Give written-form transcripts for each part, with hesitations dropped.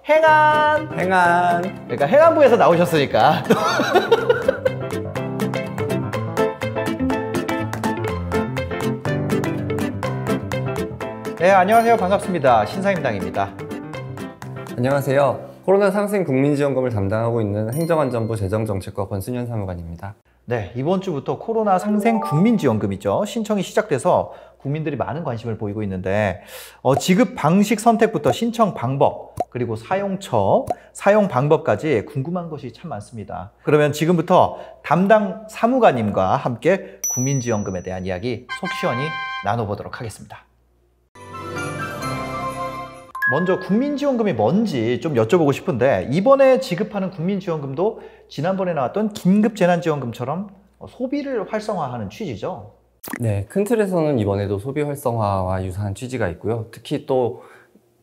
행안. 그러니까 행안부에서 나오셨으니까. 네, 안녕하세요. 반갑습니다. 신사임당입니다. 안녕하세요. 코로나 상생 국민지원금을 담당하고 있는 행정안전부 재정정책과 권순현 사무관입니다. 네, 이번 주부터 코로나 상생 국민지원금이죠. 신청이 시작돼서 국민들이 많은 관심을 보이고 있는데 지급 방식 선택부터 신청 방법, 그리고 사용처, 사용 방법까지 궁금한 것이 참 많습니다. 그러면 지금부터 담당 사무관님과 함께 국민지원금에 대한 이야기 속 시원히 나눠보도록 하겠습니다. 먼저 국민지원금이 뭔지 좀 여쭤보고 싶은데, 이번에 지급하는 국민지원금도 지난번에 나왔던 긴급재난지원금처럼 소비를 활성화하는 취지죠? 네, 큰 틀에서는 이번에도 소비 활성화와 유사한 취지가 있고요. 특히 또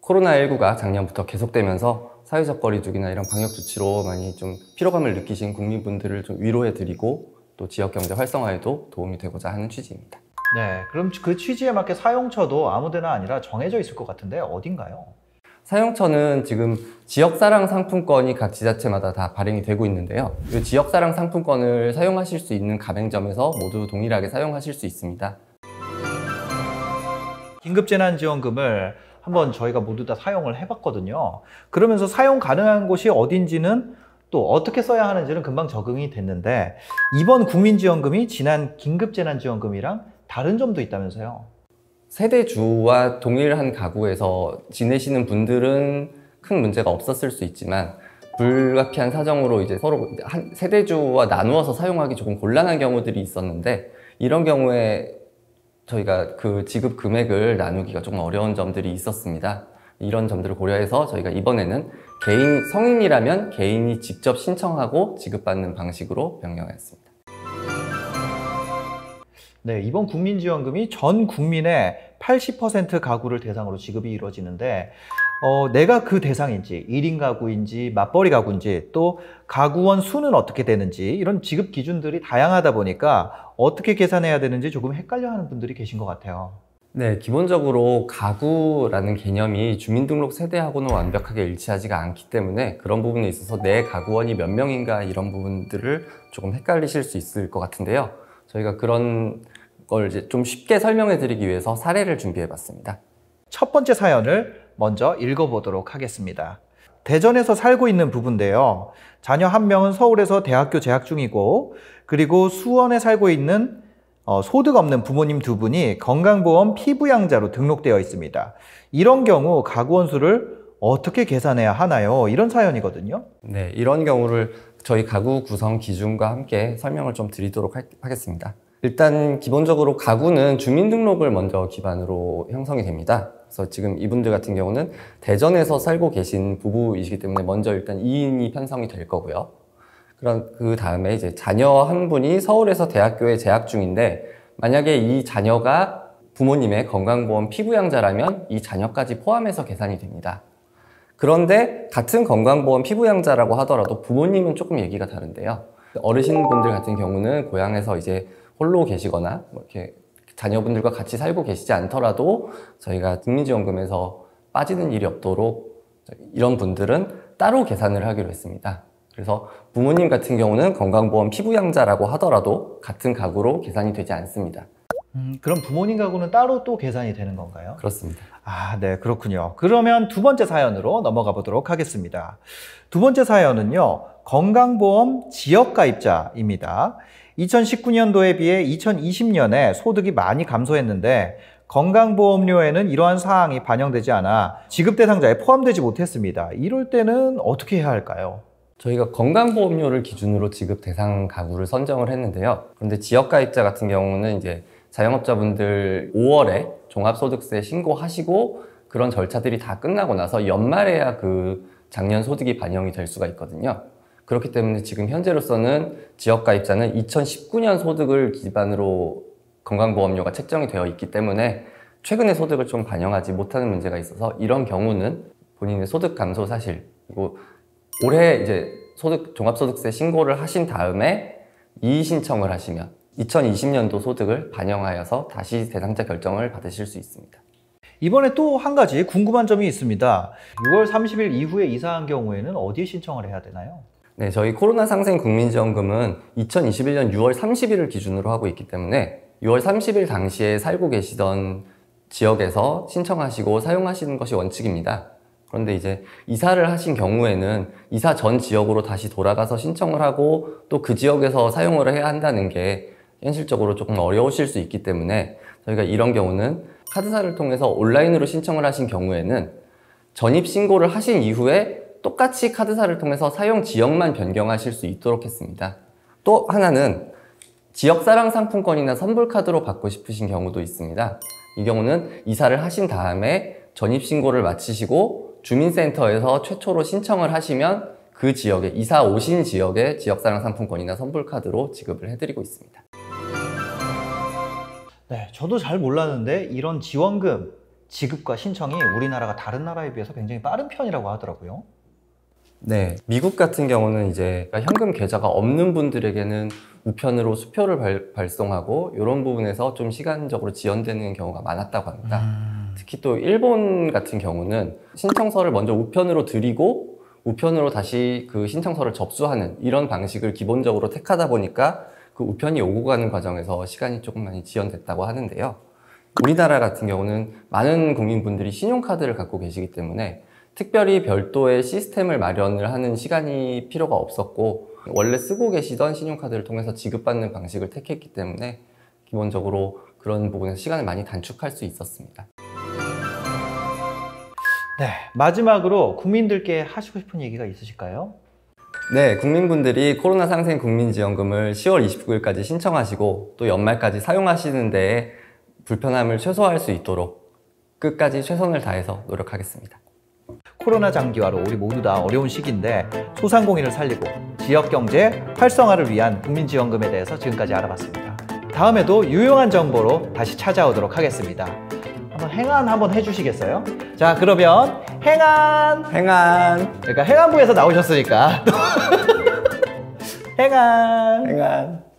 코로나19가 작년부터 계속되면서 사회적 거리두기나 이런 방역 조치로 많이 좀 피로감을 느끼신 국민분들을 좀 위로해드리고 또 지역경제 활성화에도 도움이 되고자 하는 취지입니다. 네, 그럼 그 취지에 맞게 사용처도 아무데나 아니라 정해져 있을 것 같은데 어딘가요? 사용처는 지금 지역사랑 상품권이 각 지자체마다 다 발행이 되고 있는데요. 이 지역사랑 상품권을 사용하실 수 있는 가맹점에서 모두 동일하게 사용하실 수 있습니다. 긴급재난지원금을 한번 저희가 모두 다 사용을 해봤거든요. 그러면서 사용 가능한 곳이 어딘지는 또 어떻게 써야 하는지는 금방 적응이 됐는데, 이번 국민지원금이 지난 긴급재난지원금이랑 다른 점도 있다면서요? 세대주와 동일한 가구에서 지내시는 분들은 큰 문제가 없었을 수 있지만, 불가피한 사정으로 이제 서로 한 세대주와 나누어서 사용하기 조금 곤란한 경우들이 있었는데, 이런 경우에 저희가 그 지급 금액을 나누기가 조금 어려운 점들이 있었습니다. 이런 점들을 고려해서 저희가 이번에는 성인이라면 개인이 직접 신청하고 지급받는 방식으로 변경하였습니다. 네, 이번 국민지원금이 전 국민의 80% 가구를 대상으로 지급이 이루어지는데, 내가 그 대상인지, 1인 가구인지, 맞벌이 가구인지, 또 가구원 수는 어떻게 되는지, 이런 지급 기준들이 다양하다 보니까 어떻게 계산해야 되는지 조금 헷갈려하는 분들이 계신 것 같아요. 네, 기본적으로 가구라는 개념이 주민등록 세대하고는 완벽하게 일치하지가 않기 때문에 그런 부분에 있어서 내 가구원이 몇 명인가 이런 부분들을 조금 헷갈리실 수 있을 것 같은데요. 저희가 그런 걸 이제 좀 쉽게 설명해 드리기 위해서 사례를 준비해 봤습니다. 첫 번째 사연을 먼저 읽어보도록 하겠습니다. 대전에서 살고 있는 부부인데요. 자녀 한 명은 서울에서 대학교 재학 중이고, 그리고 수원에 살고 있는 소득 없는 부모님 두 분이 건강보험 피부양자로 등록되어 있습니다. 이런 경우 가구원 수를 어떻게 계산해야 하나요? 이런 사연이거든요. 네, 이런 경우를 저희 가구 구성 기준과 함께 설명을 좀 드리도록 하겠습니다. 일단 기본적으로 가구는 주민등록을 먼저 기반으로 형성이 됩니다. 그래서 지금 이분들 같은 경우는 대전에서 살고 계신 부부이시기 때문에 먼저 일단 2인이 편성이 될 거고요. 그 다음에 이제 자녀 한 분이 서울에서 대학교에 재학 중인데, 만약에 이 자녀가 부모님의 건강보험 피부양자라면 이 자녀까지 포함해서 계산이 됩니다. 그런데 같은 건강보험 피부양자라고 하더라도 부모님은 조금 얘기가 다른데요. 어르신분들 같은 경우는 고향에서 이제 홀로 계시거나 이렇게 자녀분들과 같이 살고 계시지 않더라도 저희가 국민지원금에서 빠지는 일이 없도록 이런 분들은 따로 계산을 하기로 했습니다. 그래서 부모님 같은 경우는 건강보험 피부양자라고 하더라도 같은 가구로 계산이 되지 않습니다. 그럼 부모님 가구는 따로 또 계산이 되는 건가요? 그렇습니다. 아, 네, 그렇군요. 그러면 두 번째 사연으로 넘어가 보도록 하겠습니다. 두 번째 사연은요, 건강보험 지역가입자입니다. 2019년도에 비해 2020년에 소득이 많이 감소했는데 건강보험료에는 이러한 사항이 반영되지 않아 지급 대상자에 포함되지 못했습니다. 이럴 때는 어떻게 해야 할까요? 저희가 건강보험료를 기준으로 지급 대상 가구를 선정을 했는데요. 그런데 지역가입자 같은 경우는 이제 자영업자분들 5월에 종합소득세 신고하시고 그런 절차들이 다 끝나고 나서 연말에야 그 작년 소득이 반영이 될 수가 있거든요. 그렇기 때문에 지금 현재로서는 지역가입자는 2019년 소득을 기반으로 건강보험료가 책정이 되어 있기 때문에 최근의 소득을 좀 반영하지 못하는 문제가 있어서, 이런 경우는 본인의 소득 감소 사실, 그리고 올해 이제 종합소득세 신고를 하신 다음에 이의 신청을 하시면 2020년도 소득을 반영하여서 다시 대상자 결정을 받으실 수 있습니다. 이번에 또 한 가지 궁금한 점이 있습니다. 6월 30일 이후에 이사한 경우에는 어디에 신청을 해야 되나요? 네, 저희 코로나 상생 국민지원금은 2021년 6월 30일을 기준으로 하고 있기 때문에 6월 30일 당시에 살고 계시던 지역에서 신청하시고 사용하시는 것이 원칙입니다. 그런데 이제 이사를 하신 경우에는 이사 전 지역으로 다시 돌아가서 신청을 하고 또 그 지역에서 사용을 해야 한다는 게 현실적으로 조금 어려우실 수 있기 때문에 저희가 이런 경우는 카드사를 통해서 온라인으로 신청을 하신 경우에는 전입 신고를 하신 이후에 똑같이 카드사를 통해서 사용 지역만 변경하실 수 있도록 했습니다. 또 하나는 지역사랑 상품권이나 선불카드로 받고 싶으신 경우도 있습니다. 이 경우는 이사를 하신 다음에 전입 신고를 마치시고 주민센터에서 최초로 신청을 하시면 그 지역에 이사 오신 지역의 지역사랑 상품권이나 선불카드로 지급을 해드리고 있습니다. 네, 저도 잘 몰랐는데 이런 지원금 지급과 신청이 우리나라가 다른 나라에 비해서 굉장히 빠른 편이라고 하더라고요. 네, 미국 같은 경우는 이제 현금 계좌가 없는 분들에게는 우편으로 수표를 발송하고 이런 부분에서 좀 시간적으로 지연되는 경우가 많았다고 합니다. 특히 또 일본 같은 경우는 신청서를 먼저 우편으로 드리고 우편으로 다시 그 신청서를 접수하는 이런 방식을 기본적으로 택하다 보니까 그 우편이 오고 가는 과정에서 시간이 조금 많이 지연됐다고 하는데요. 우리나라 같은 경우는 많은 국민분들이 신용카드를 갖고 계시기 때문에 특별히 별도의 시스템을 마련을 하는 시간이 필요가 없었고 원래 쓰고 계시던 신용카드를 통해서 지급받는 방식을 택했기 때문에 기본적으로 그런 부분에서 시간을 많이 단축할 수 있었습니다. 네, 마지막으로 국민들께 하시고 싶은 얘기가 있으실까요? 네, 국민분들이 코로나 상생 국민지원금을 10월 29일까지 신청하시고 또 연말까지 사용하시는 데에 불편함을 최소화할 수 있도록 끝까지 최선을 다해서 노력하겠습니다. 코로나 장기화로 우리 모두 다 어려운 시기인데 소상공인을 살리고 지역경제 활성화를 위한 국민지원금에 대해서 지금까지 알아봤습니다. 다음에도 유용한 정보로 다시 찾아오도록 하겠습니다. 한번 행안 한번 해주시겠어요? 자, 그러면 행안! 그러니까 행안부에서 나오셨으니까 행안!